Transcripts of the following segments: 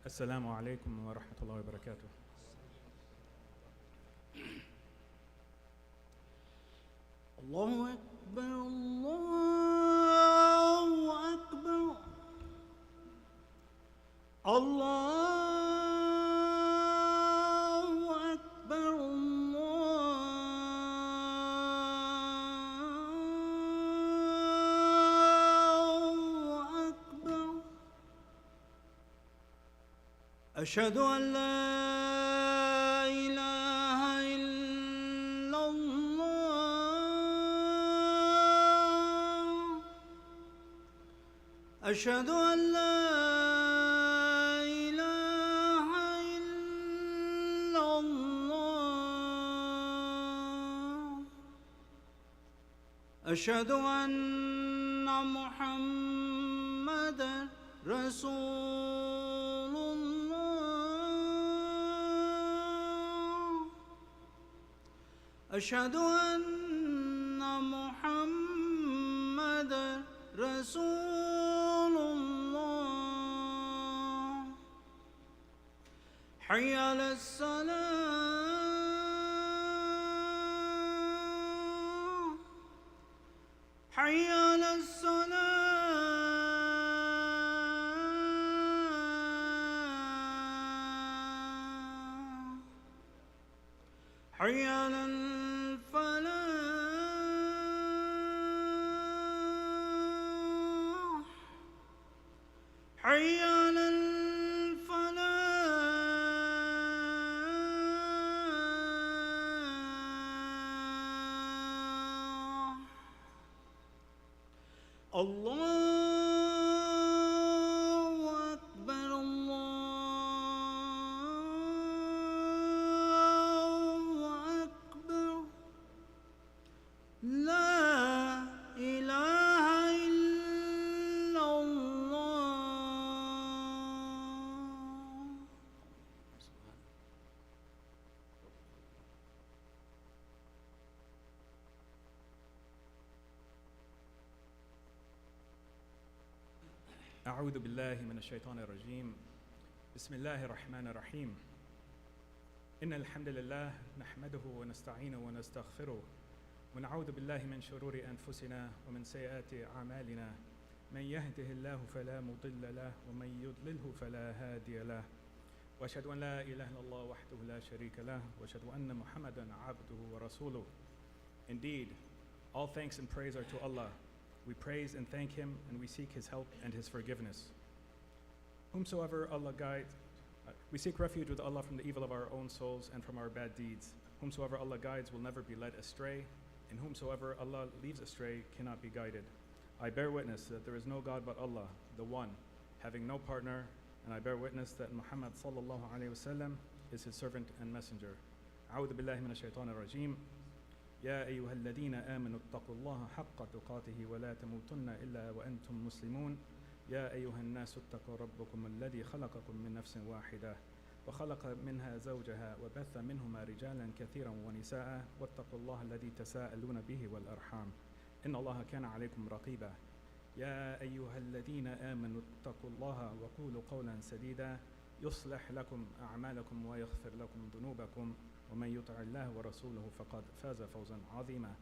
السلام عليكم ورحمة الله وبركاته. الله أكبر الله أكبر الله أكبر الله أكبر أشهد أن لا إله إلا الله أشهد أن لا إله إلا الله أشهد أن محمدًا رسول الله أشهد أن محمدًا رسول الله حي على الصلاة حي على الصلاة حي على الفلاح حي على الفلاح الله أكبر الله أكبر لا إله إلا الله أعوذ بالله من الشيطان الرجيم. بسم الله الرحمن الرحيم. إن الحمد لله نحمده ونستعينه ونستغفره ونعوذ بالله من شرور أنفسنا ومن سيئات أعمالنا. من يهده الله فلا مضل له ومن يضلله فلا هادي له. وأشهد أن لا إله إلا الله وحده لا شريك له وأشهد أن محمدًا عبده ورسوله. Indeed, all thanks and praise are to Allah. We praise and thank Him, and we seek His help and His forgiveness. Whomsoever Allah guides, we seek refuge with Allah from the evil of our own souls and from our bad deeds. Whomsoever Allah guides will never be led astray, and whomsoever Allah leaves astray cannot be guided. I bear witness that there is no God but Allah, the One, having no partner, and I bear witness that Muhammad sallallahu alayhi wasallam is His servant and messenger. أعوذ بالله من الشيطان الرجيم. يا أيها الذين آمنوا اتقوا الله حق تقاته ولا تموتن إلا وأنتم مسلمون. يا أيها الناس اتقوا ربكم الذي خلقكم من نفس واحدة وخلق منها زوجها وبث منهما رجالا كثيرا ونساء واتقوا الله الذي تساءلون به والأرحام إن الله كان عليكم رقيبا. يا أيها الذين آمنوا اتقوا الله وقولوا قولا سديدا يصلح لكم أعمالكم ويغفر لكم ذنوبكم ومن يطع الله ورسوله فقد فاز فوزا عظيما.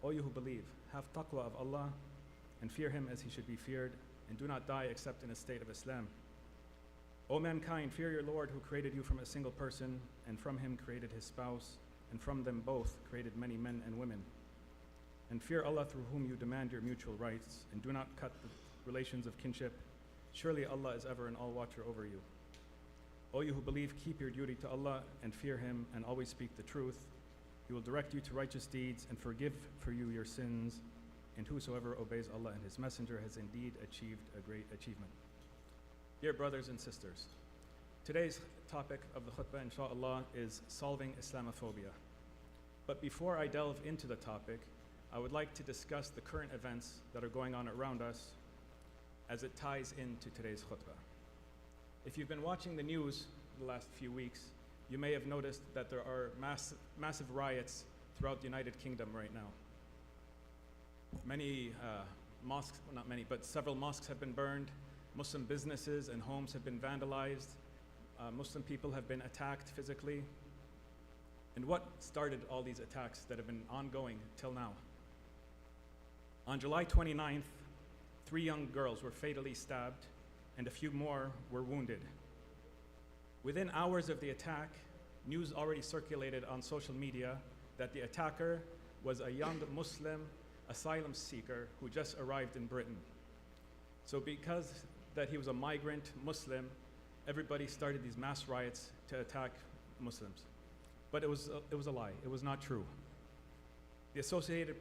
O you who believe, have taqwa of Allah and fear Him as He should be feared, and do not die except in a state of Islam. O mankind, fear your Lord who created you from a single person, and from him created his spouse, and from them both created many men and women. And fear Allah through whom you demand your mutual rights, and do not cut the relations of kinship. Surely Allah is ever an all-watcher over you. O you who believe, keep your duty to Allah and fear Him, and always speak the truth. He will direct you to righteous deeds and forgive for you your sins, and whosoever obeys Allah and His Messenger has indeed achieved a great achievement. Dear brothers and sisters, today's topic of the khutbah, inshallah, is solving Islamophobia. But before I delve into the topic, I would like to discuss the current events that are going on around us as it ties into today's khutbah. If you've been watching the news the last few weeks, you may have noticed that there are massive riots throughout the United Kingdom right now. Many mosques, well, not many, but several mosques have been burned. Muslim businesses and homes have been vandalized. Muslim people have been attacked physically. And what started all these attacks that have been ongoing till now? On July 29th, 3 young girls were fatally stabbed and a few more were wounded. Within hours of the attack, news already circulated on social media that the attacker was a young Muslim asylum seeker who just arrived in Britain. So because that he was a migrant Muslim, everybody started these mass riots to attack Muslims. But it was a lie. It was not true. The Associated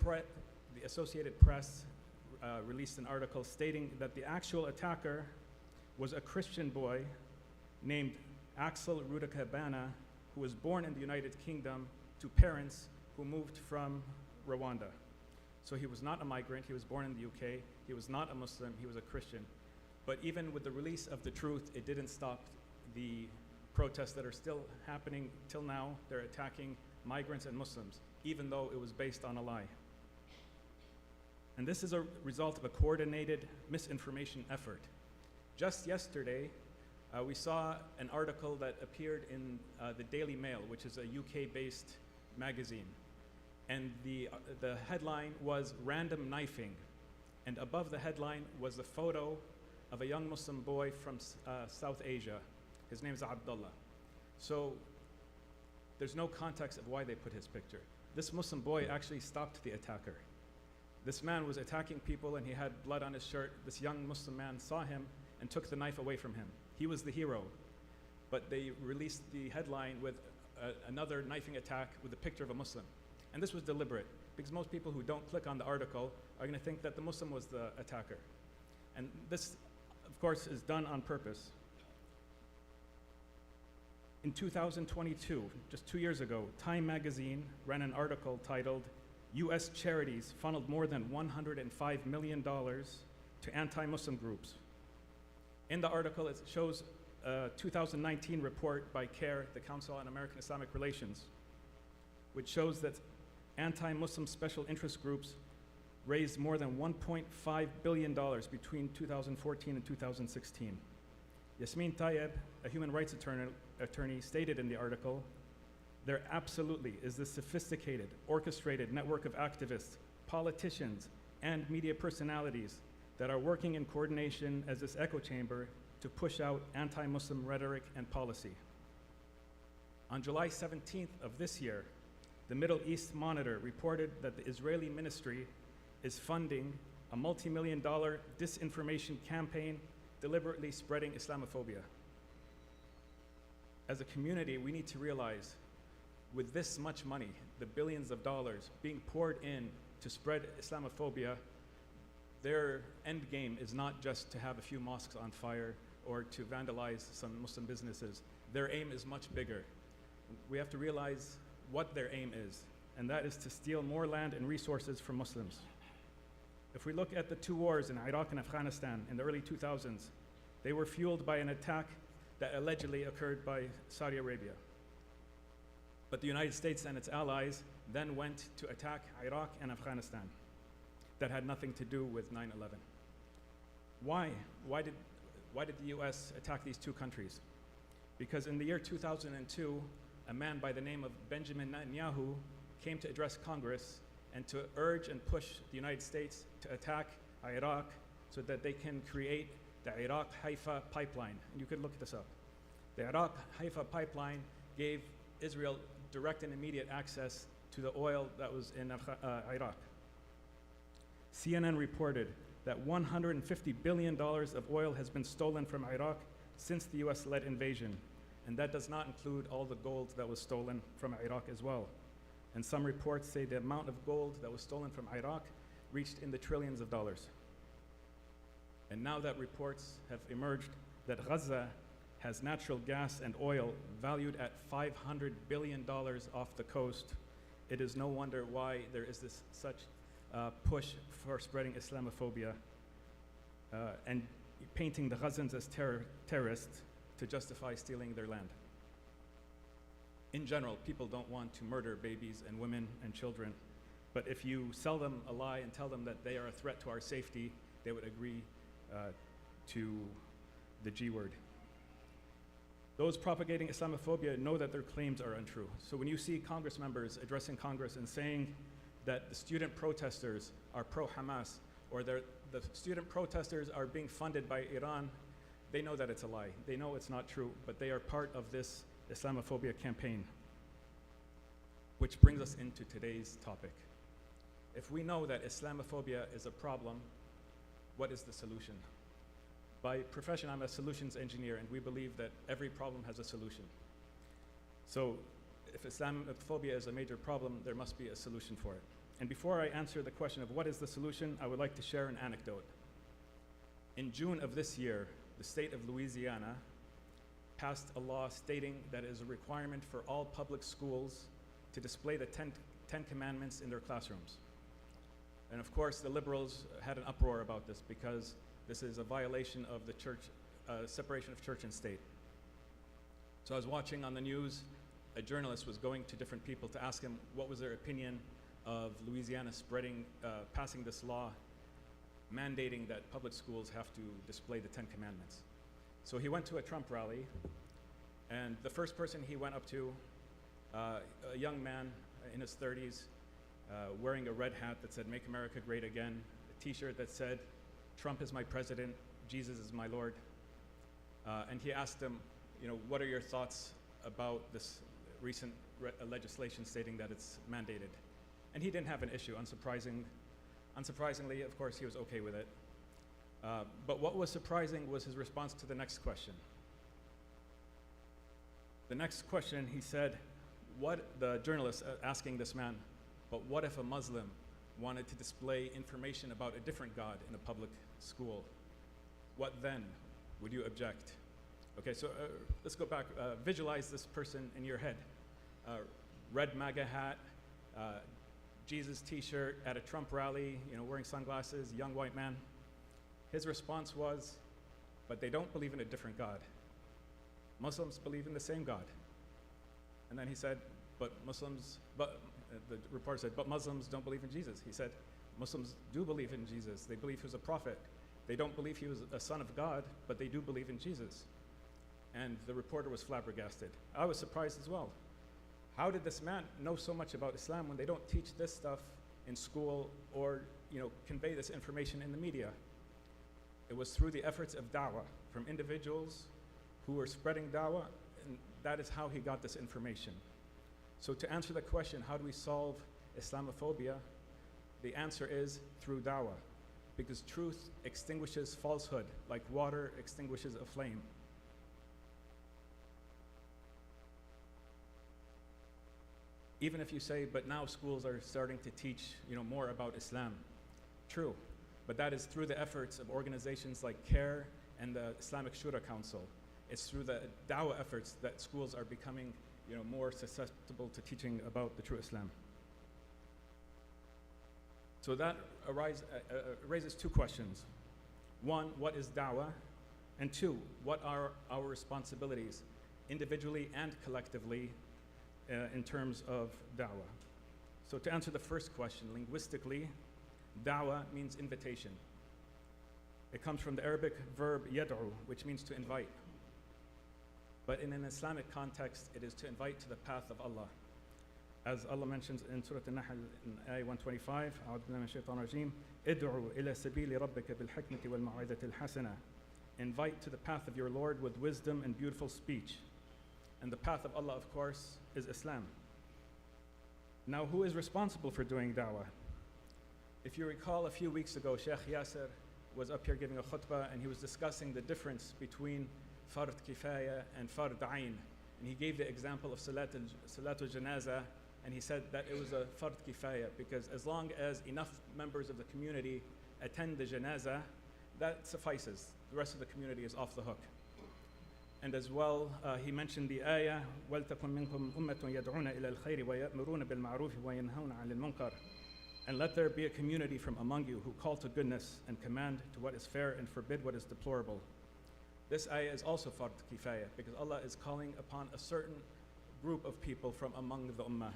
Press released an article stating that the actual attacker was a Christian boy named Axel Rudakabana, who was born in the United Kingdom to parents who moved from Rwanda. So he was not a migrant, he was born in the UK, he was not a Muslim, he was a Christian. But even with the release of the truth, it didn't stop the protests that are still happening till now. They're attacking migrants and Muslims, even though it was based on a lie. And this is a result of a coordinated misinformation effort. Just yesterday, we saw an article that appeared in the Daily Mail, which is a UK-based magazine. And the headline was "Random Knifing." And above the headline was a photo of a young Muslim boy from South Asia. His name is Abdullah. So there's no context of why they put his picture. This Muslim boy actually stopped the attacker. This man was attacking people and he had blood on his shirt. This young Muslim man saw him and took the knife away from him. He was the hero. But they released the headline with another knifing attack with a picture of a Muslim. And this was deliberate, because most people who don't click on the article are going to think that the Muslim was the attacker. And this, of course, is done on purpose. In 2022, just 2 years ago, Time magazine ran an article titled, "US Charities Funneled More Than $105 Million to Anti-Muslim Groups." In the article, it shows a 2019 report by CARE, the Council on American Islamic Relations, which shows that anti-Muslim special interest groups raised more than $1.5 billion between 2014 and 2016. Yasmin Tayeb, a human rights attorney, stated in the article, "There absolutely is this sophisticated, orchestrated network of activists, politicians, and media personalities that are working in coordination as this echo chamber to push out anti-Muslim rhetoric and policy." On July 17th of this year, the Middle East Monitor reported that the Israeli ministry is funding a multi-million-dollar disinformation campaign deliberately spreading Islamophobia. As a community, we need to realize, with this much money, the billions of dollars being poured in to spread Islamophobia, their end game is not just to have a few mosques on fire or to vandalize some Muslim businesses. Their aim is much bigger. We have to realize what their aim is, and that is to steal more land and resources from Muslims. If we look at the 2 wars in Iraq and Afghanistan in the early 2000s, they were fueled by an attack that allegedly occurred by Saudi Arabia. But the United States and its allies then went to attack Iraq and Afghanistan. That had nothing to do with 9/11. Why? Why did the US attack these 2 countries? Because in the year 2002, a man by the name of Benjamin Netanyahu came to address Congress and to urge and push the United States to attack Iraq so that they can create the Iraq-Haifa pipeline. And you could look this up. The Iraq-Haifa pipeline gave Israel direct and immediate access to the oil that was in Iraq. CNN reported that $150 billion of oil has been stolen from Iraq since the US-led invasion. And that does not include all the gold that was stolen from Iraq as well. And some reports say the amount of gold that was stolen from Iraq reached in the trillions of dollars. And now that reports have emerged that Gaza has natural gas and oil valued at $500 billion off the coast, it is no wonder why there is this such push for spreading Islamophobia and painting the Gazans as terrorists to justify stealing their land. In general, people don't want to murder babies and women and children, but if you sell them a lie and tell them that they are a threat to our safety, they would agree to the G word. Those propagating Islamophobia know that their claims are untrue. So when you see Congress members addressing Congress and saying that the student protesters are pro-Hamas, or the student protesters are being funded by Iran, they know that it's a lie. They know it's not true, but they are part of this Islamophobia campaign. Which brings us into today's topic. If we know that Islamophobia is a problem, what is the solution? By profession, I'm a solutions engineer, and we believe that every problem has a solution. So if Islamophobia is a major problem, there must be a solution for it. And before I answer the question of what is the solution, I would like to share an anecdote. In June of this year, the state of Louisiana passed a law stating that it is a requirement for all public schools to display the Ten Commandments in their classrooms. And of course, the liberals had an uproar about this because this is a violation of the church, separation of church and state. So I was watching on the news, a journalist was going to different people to ask him what was their opinion of Louisiana passing this law mandating that public schools have to display the Ten Commandments. So he went to a Trump rally, and the first person he went up to, a young man in his 30s, wearing a red hat that said, "Make America Great Again," a t-shirt that said, "Trump is my president, Jesus is my Lord." And he asked him, what are your thoughts about this recent legislation stating that it's mandated? And he didn't have an issue, unsurprisingly, of course, he was okay with it. But what was surprising was his response to the next question. The next question, he said, the journalist asking this man, but what if a Muslim wanted to display information about a different God in a public school? What then? Would you object? Okay, so let's go back. Visualize this person in your head. Red MAGA hat, Jesus t-shirt at a Trump rally, wearing sunglasses, young white man. His response was, but they don't believe in a different God. Muslims believe in the same God. And then he said, the reporter said, but Muslims don't believe in Jesus. He said, Muslims do believe in Jesus. They believe he was a prophet. They don't believe he was a son of God, but they do believe in Jesus. And the reporter was flabbergasted. I was surprised as well. How did this man know so much about Islam when they don't teach this stuff in school or convey this information in the media? It was through the efforts of da'wah from individuals who were spreading da'wah, and that is how he got this information. So to answer the question, how do we solve Islamophobia? The answer is through da'wah, because truth extinguishes falsehood like water extinguishes a flame. Even if you say, but now schools are starting to teach more about Islam. True, but that is through the efforts of organizations like CARE and the Islamic Shura Council. It's through the da'wah efforts that schools are becoming more susceptible to teaching about the true Islam. So that raises two questions. One, what is da'wah? And two, what are our responsibilities, individually and collectively, in terms of da'wah? So to answer the first question, linguistically, da'wah means invitation. It comes from the Arabic verb yad'u, which means to invite. But in an Islamic context, it is to invite to the path of Allah. As Allah mentions in Surah An-Nahl in Ayah 125, أعوذ بالله من الشيطان الرجيم, ادعوا إلى سبيل ربك بالحكمة والموعظة الحسنة. Invite to the path of your Lord with wisdom and beautiful speech. And the path of Allah, of course, is Islam. Now, who is responsible for doing da'wah? If you recall, a few weeks ago, Sheikh Yasser was up here giving a khutbah, and he was discussing the difference between fard kifaya and fard ayn. And he gave the example of salatul janaza, and he said that it was a fard kifaya because as long as enough members of the community attend the janaza, that suffices. The rest of the community is off the hook. And as well, he mentioned the ayah, وَلْتَكُنْ مِنْكُمْ أُمَّةٌ يَدْعُونَ إِلَى الْخَيْرِ وَيَأْمُرُونَ بِالْمَعْرُوفِ وَيَنْهَوْنَ عَنِ الْمُنْكَرِ. And let there be a community from among you who call to goodness and command to what is fair and forbid what is deplorable. This ayah is also fard kifaya because Allah is calling upon a certain group of people from among the ummah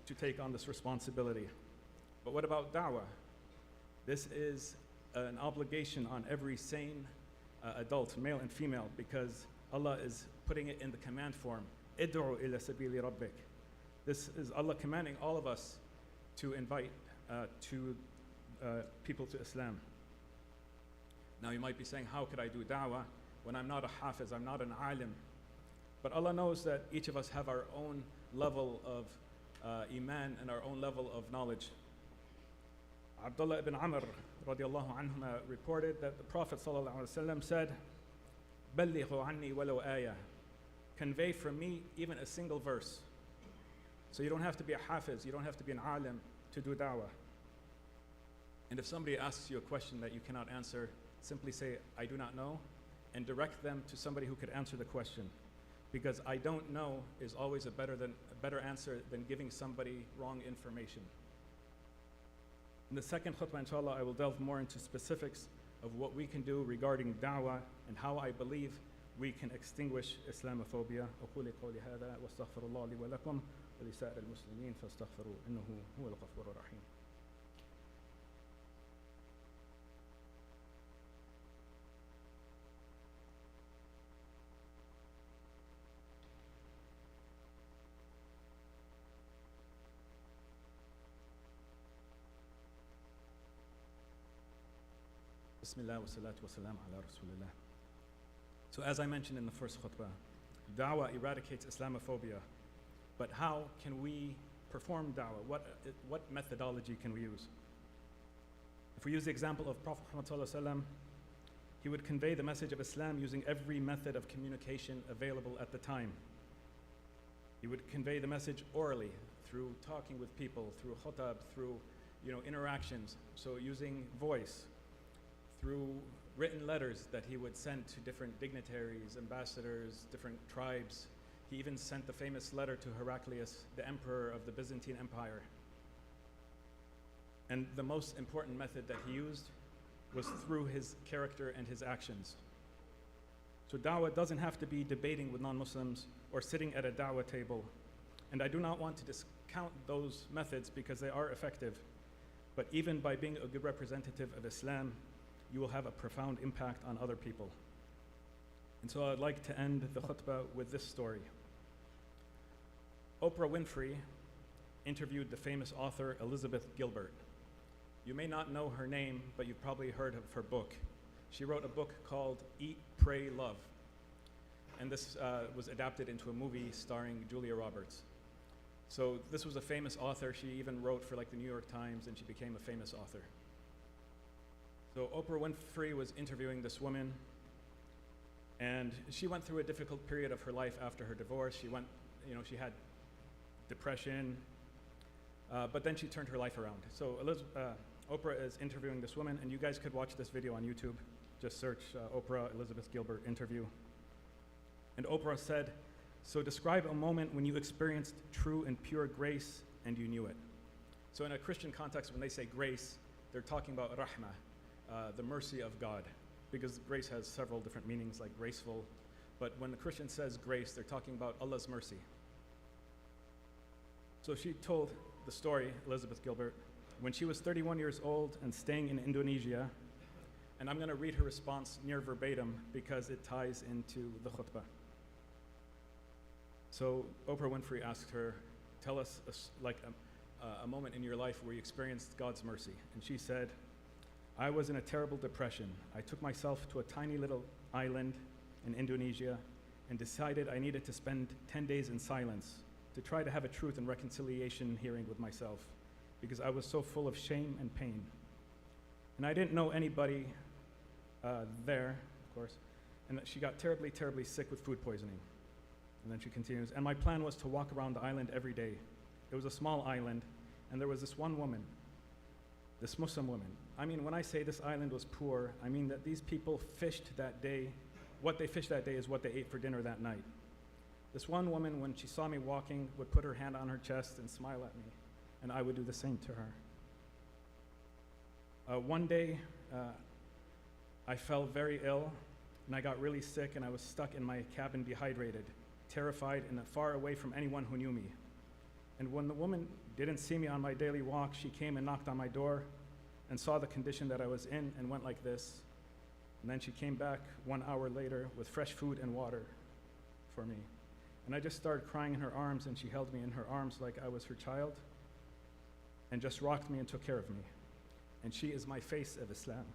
to take on this responsibility. But what about da'wah? This is an obligation on every sane adults, male and female, because Allah is putting it in the command form. Id'u ila sabili rabbik. This is Allah commanding all of us to invite people to Islam. Now you might be saying, how could I do da'wah when I'm not a hafiz, I'm not an alim? But Allah knows that each of us have our own level of iman and our own level of knowledge. Abdullah ibn Amr radiallahu anhuma reported that the Prophet sallallahu alaihi wasallam said, "Ballighu anni walau ayah." Convey from me even a single verse. So you don't have to be a hafiz, you don't have to be an alim to do da'wah. And if somebody asks you a question that you cannot answer, simply say, "I do not know," and direct them to somebody who could answer the question. Because "I don't know" is always a better answer than giving somebody wrong information. In the second khutbah, inshallah, I will delve more into specifics of what we can do regarding da'wah and how I believe we can extinguish Islamophobia. أقول قولي هذا واستغفر الله لي ولكم ولسائر المسلمين فاستغفروا إنه هو الغفور الرحيم. Bismillah wa salatu wa salam ala Rasulillah. So as I mentioned in the first khutbah, da'wah eradicates Islamophobia. But how can we perform da'wah? What methodology can we use? If we use the example of Prophet Muhammad sallallahu alaihi wasallam, he would convey the message of Islam using every method of communication available at the time. He would convey the message orally, through talking with people, through khutab, through interactions, so using voice, through written letters that he would send to different dignitaries, ambassadors, different tribes. He even sent the famous letter to Heraclius, the emperor of the Byzantine Empire. And the most important method that he used was through his character and his actions. So da'wah doesn't have to be debating with non-Muslims or sitting at a da'wah table. And I do not want to discount those methods because they are effective. But even by being a good representative of Islam, you will have a profound impact on other people. And so I'd like to end the khutbah with this story. Oprah Winfrey interviewed the famous author Elizabeth Gilbert. You may not know her name, but you've probably heard of her book. She wrote a book called Eat, Pray, Love. And this was adapted into a movie starring Julia Roberts. So this was a famous author. She even wrote for the New York Times, and she became a famous author. So Oprah Winfrey was interviewing this woman, and she went through a difficult period of her life after her divorce. She had depression, but then she turned her life around. So Oprah is interviewing this woman, and you guys could watch this video on YouTube. Just search Oprah Elizabeth Gilbert interview. And Oprah said, "So describe a moment when you experienced true and pure grace and you knew it." So in a Christian context, when they say grace, they're talking about rahmah, the mercy of God, because grace has several different meanings, like graceful. But when the Christian says grace, they're talking about Allah's mercy. So she told the story, Elizabeth Gilbert, when she was 31 years old and staying in Indonesia, and I'm going to read her response near verbatim because it ties into the khutbah. So Oprah Winfrey asked her, "Tell us a moment in your life where you experienced God's mercy." And she said, "I was in a terrible depression. I took myself to a tiny little island in Indonesia and decided I needed to spend 10 days in silence to try to have a truth and reconciliation hearing with myself because I was so full of shame and pain. And I didn't know anybody there, of course, and she got terribly, terribly sick with food poisoning." And then she continues, "And my plan was to walk around the island every day. It was a small island, and there was this one woman, this Muslim woman. I mean, when I say this island was poor, I mean that these people fished that day. What they fished that day is what they ate for dinner that night. This one woman, when she saw me walking, would put her hand on her chest and smile at me, and I would do the same to her. One day, I fell very ill, and I got really sick, and I was stuck in my cabin dehydrated, terrified, and far away from anyone who knew me. And when the woman didn't see me on my daily walk, she came and knocked on my door and saw the condition that I was in and went like this, And then she came back 1 hour later with fresh food and water for me. And I just started crying in her arms, and she held me in her arms like I was her child and just rocked me and took care of me. And she is my face of Islam.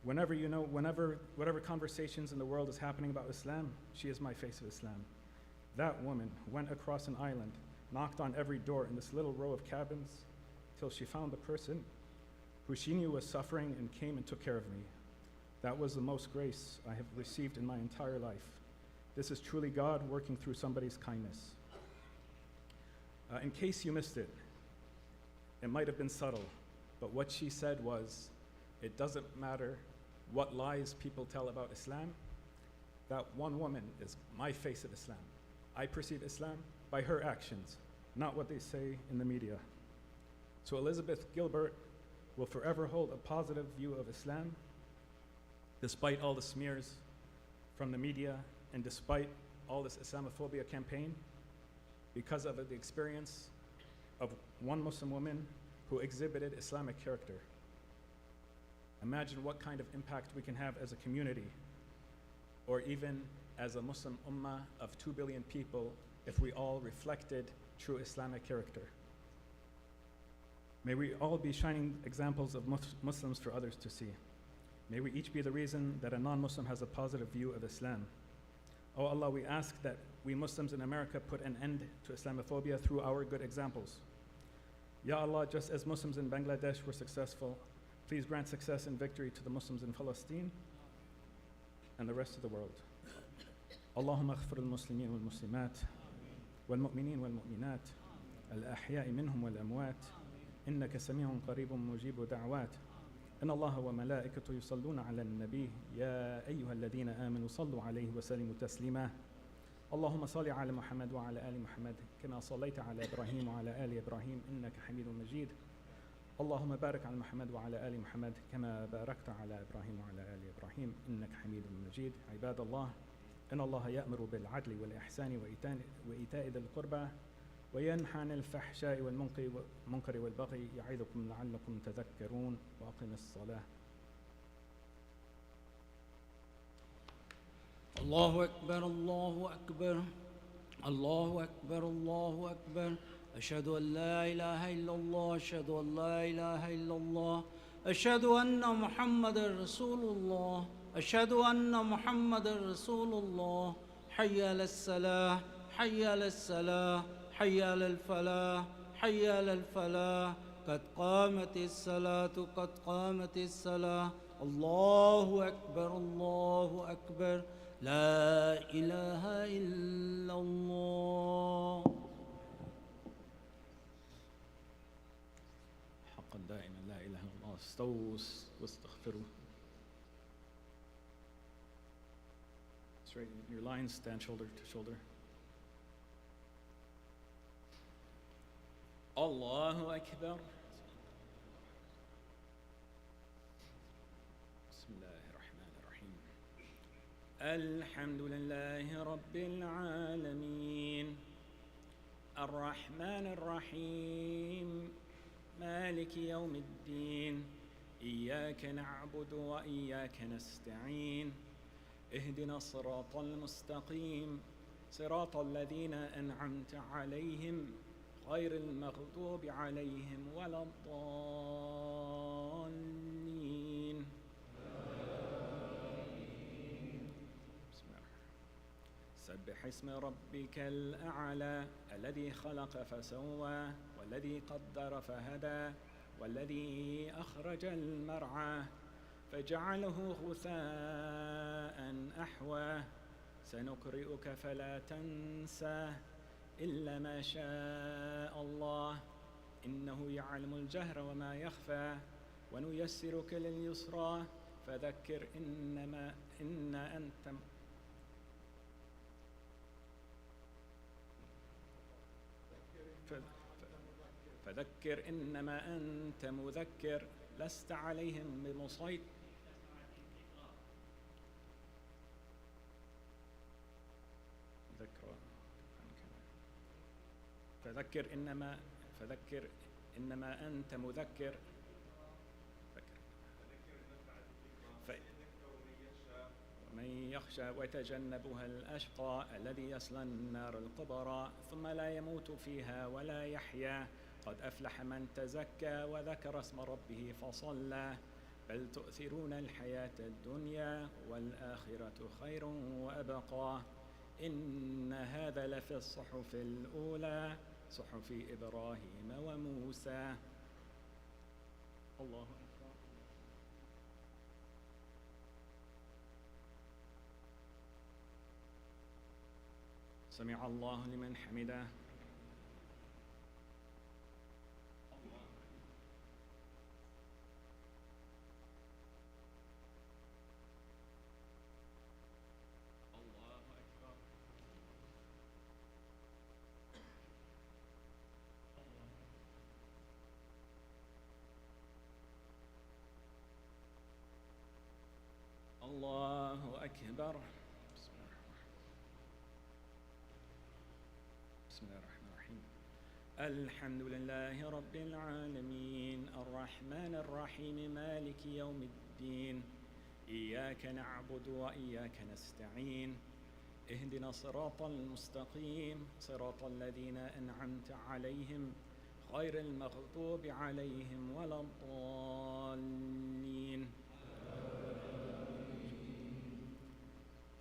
Whatever conversations in the world is happening about Islam, she is my face of Islam. That woman went across an island, knocked on every door in this little row of cabins till she found the person who she knew was suffering and came and took care of me. That was the most grace I have received in my entire life. This is truly God working through somebody's kindness. In case you missed it, it might have been subtle, but what she said was, it doesn't matter what lies people tell about Islam, that one woman is my face of Islam. I perceive Islam by her actions, not what they say in the media. So Elizabeth Gilbert will forever hold a positive view of Islam, despite all the smears from the media and despite all this Islamophobia campaign, because of the experience of one Muslim woman who exhibited Islamic character. Imagine what kind of impact we can have as a community, or even as a Muslim ummah of 2 billion people, if we all reflected true Islamic character. May we all be shining examples of Muslims for others to see. May we each be the reason that a non-Muslim has a positive view of Islam. Oh Allah, we ask that we Muslims in America put an end to Islamophobia through our good examples. Ya Allah, just as Muslims in Bangladesh were successful, please grant success and victory to the Muslims in Palestine and the rest of the world. Allahumma aghfir al-Muslimin wal-Muslimat wal-Mu'minin wal-Mu'minat al-Ahya'i minhum wal-Amwat innaka sami'un qareebun mujibu da'wat. إن الله وملائكته يصلون على النبي يا أيها الذين آمنوا صلوا عليه وسلموا تسليما. اللهم صل على محمد وعلى آل محمد كما صليت على إبراهيم وعلى آل إبراهيم إنك حميد مجيد. اللهم بارك على محمد وعلى آل محمد كما باركت على إبراهيم وعلى آل إبراهيم إنك حميد مجيد. عباد الله، إن الله يأمر بالعدل والإحسان وإيتاء ذي القربى وينهى عن الفحشاء والمنكر والبغي يعظكم لعلكم تذكرون. وأقم الصلاة. الله أكبر الله أكبر الله أكبر الله أكبر. أشهد أن لا إله إلا الله أشهد أن لا إله إلا الله أشهد أن محمد رسول الله أشهد أن محمد رسول الله. حي على الصلاة حي على الصلاة حي على الفلاح حي على الفلاح. قد قامت الصلاة قد قامت الصلاة. الله أكبر الله أكبر. لا إله إلا الله. حقا دائما لا إله إلا الله. استووا واستغفروا. Straighten your lines, stand shoulder to shoulder. الله أكبر. بسم الله الرحمن الرحيم. الحمد لله رب العالمين الرحمن الرحيم مالك يوم الدين إياك نعبد وإياك نستعين اهدنا الصراط المستقيم صراط الذين أنعمت عليهم غير المغضوب عليهم ولا الضالين. سبح اسم ربك الأعلى الذي خلق فسوى والذي قدر فهدى والذي أخرج المرعى فجعله غثاء أحوى. سنقرئك فلا تنسى إلا ما شاء الله إنه يعلم الجهر وما يخفى ونيسرك لليسرى فذكر فذكر إنما أنت مذكر لست عليهم بمسيطر. فذكر إنما أنت مذكر. يخشى ويتجنبها الأشقى الذي يصلى النار الكبرى ثم لا يموت فيها ولا يحيا. قد أفلح من تزكى وذكر اسم ربه فصلى بل تؤثرون الحياة الدنيا والآخرة خير وأبقى. إن هذا لفي الصحف الأولى صحف إبراهيم وموسى. الله أكبر. سمع الله لمن حمده. الله أكبر. بسم الله الرحمن الرحيم. الحمد لله رب العالمين الرحمن الرحيم مالك يوم الدين إياك نعبد وإياك نستعين اهدنا الصراط المستقيم صراط الذين أنعمت عليهم غير المغضوب عليهم ولا الضالين.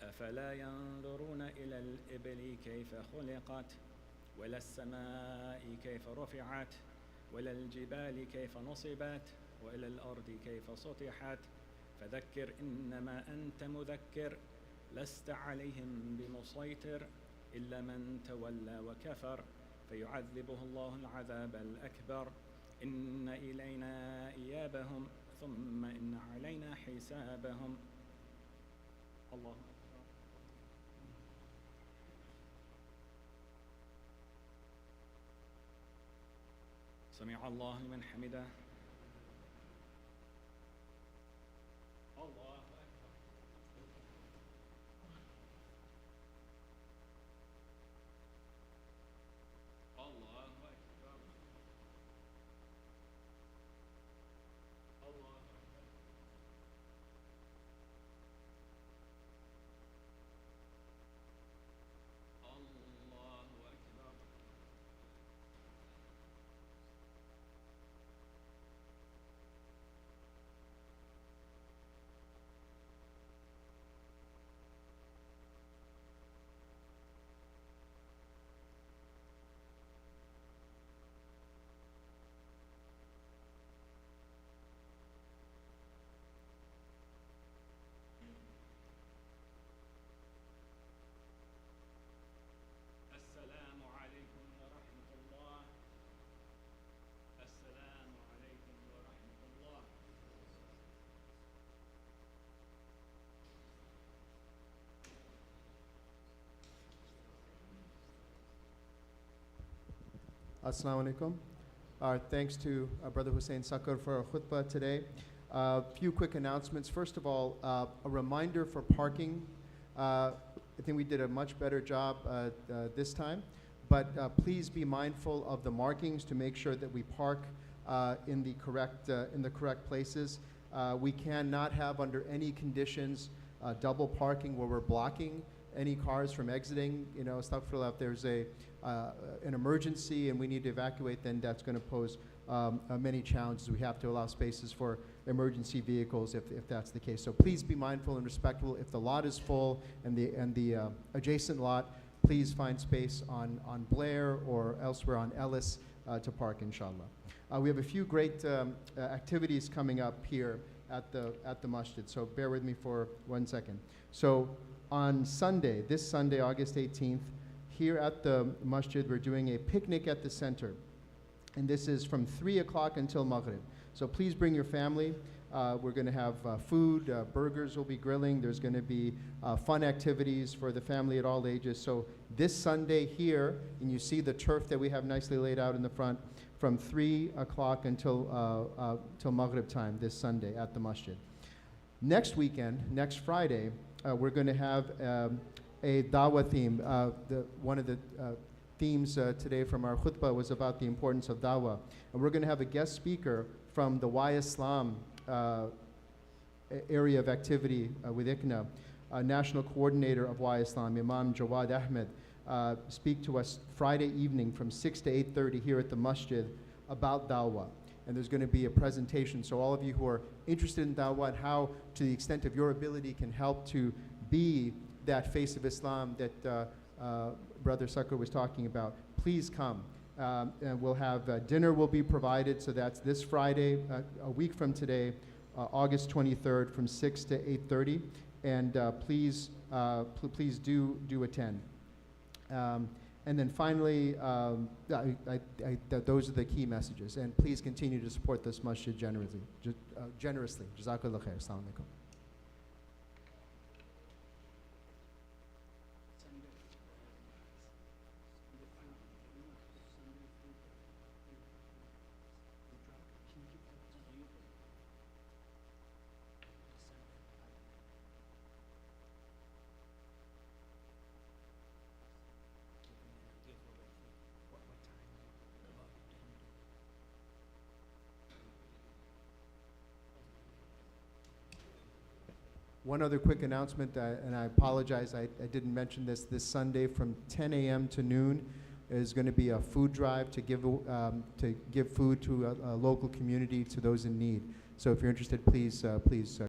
أفلا ينظرون إلى الإبل كيف خلقت ولا السماء كيف رفعت ولا الجبال كيف نصبت وإلى الأرض كيف سطحت فذكر إنما أنت مذكر لست عليهم بمسيطر إلا من تولى وكفر فيعذبه الله العذاب الأكبر. إن إلينا إيابهم ثم إن علينا حسابهم. الله أكبر. سمع الله لمن حمده. الله أكبر. الله أكبر. الله أكبر. الله أكبر. السلام عليكم ورحمة الله. السلام عليكم ورحمة الله. Assalamu alaikum. Our thanks to Brother Hussein Sakar for our khutbah today. A few quick announcements. First of all, a reminder for parking. I think we did a much better job this time, but please be mindful of the markings to make sure that we park in the correct places. We cannot have under any conditions double parking where we're blocking any cars from exiting. You know, astaghfirullah, if there's an emergency and we need to evacuate, then that's going to pose many challenges. We have to allow spaces for emergency vehicles if that's the case. So please be mindful and respectful. If the lot is full and the adjacent lot, please find space on Blair or elsewhere on Ellis to park, inshallah. We have a few great activities coming up here at the masjid, so bear with me for 1 second. So on Sunday, this Sunday, August 18th, here at the masjid, we're doing a picnic at the center. And this is from 3 o'clock until Maghrib. So please bring your family. We're going to have food, burgers will be grilling. There's going to be fun activities for the family at all ages. So this Sunday here, and you see the turf that we have nicely laid out in the front, from 3 o'clock until till Maghrib time this Sunday at the masjid. Next weekend, next Friday, we're going to have a dawah theme. One of the themes today from our khutbah was about the importance of dawah. And we're going to have a guest speaker from the Why Islam area of activity with ICNA. National Coordinator of Why Islam, Imam Jawad Ahmed, speak to us Friday evening from 6 to 8:30 here at the masjid about dawah. And there's going to be a presentation, so all of you who are interested in dawah and how, to the extent of your ability, can help to be that face of Islam that Brother Sucker was talking about, please come. And we'll have dinner will be provided, so that's this Friday, a week from today, August 23rd, from 6 to 8:30. And please do attend. And then finally, those are the key messages. And please continue to support this masjid generously. Jazakallah khair. Assalamu alaikum. One other quick announcement, and I apologize, I didn't mention this. This Sunday from 10 a.m. to noon is going to be a food drive to give food to a local community, to those in need. So if you're interested, please